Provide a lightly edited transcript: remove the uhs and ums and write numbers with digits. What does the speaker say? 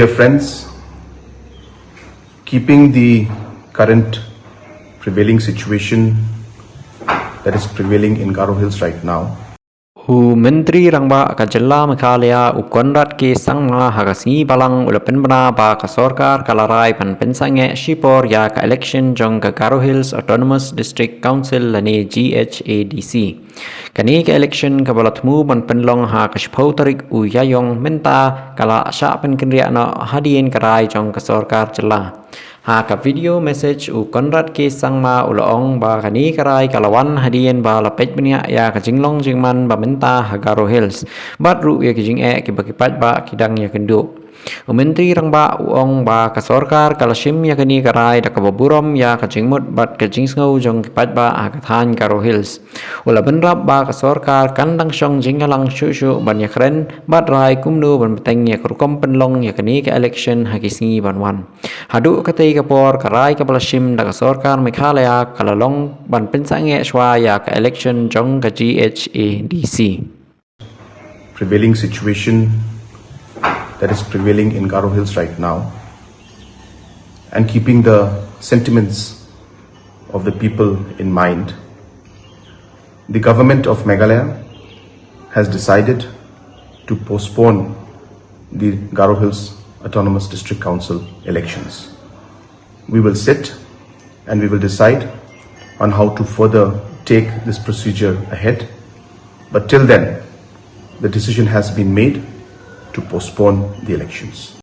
dear friends, keeping the current prevailing situation that is prevailing in Garo Hills right now, Menteri Rangba Kajella Mekalia Conrad ke Sangma Hagasni Balang Ulapen Bana ba ka Sorkar Kalarai pan Sangeh Shipor ya ka Eleksyon jong ka Garo Hills Autonomous District Council lani GHADC. Kani ka Eleksyon ka balatmu ban penlong ha ka Shpau tarik u yayong menta kala sya pen kenria na hadien karai jong ka Sorkar Jella. Ha ka video message u Conrad ke Sangma ulaong ba kani karai kalawan hadien ba lapet benya ya ka jinglong jingman ba menta ha Garo Hills bat ru ya ki jing ki bakipat ba kidang ya kendo Menteri Rangba uong ba ka Sorkar kalashim ya kani karai da ka baburom ya ka jingmut bat ka jingsngau jong kipat ba ha ka than Garo Hills ula benrap ba ka Sorkar kandang syong jinggalang syu ban ya kren bat rai kumnu ban peteng ya kurkom penlong ya kani ka election ha kisngi ban wan hadu katei kapor karai ka balashim da ka Sorkar Meghalaya kalalong ban Sangeh Shwa ya ka election jong ka GHADC prevailing situation that is prevailing in Garo Hills right now, and keeping the sentiments of the people in mind, the government of Meghalaya has decided to postpone the Garo Hills Autonomous District Council elections. We will sit and we will decide on how to further take this procedure ahead, but till then, the decision has been made to postpone the elections.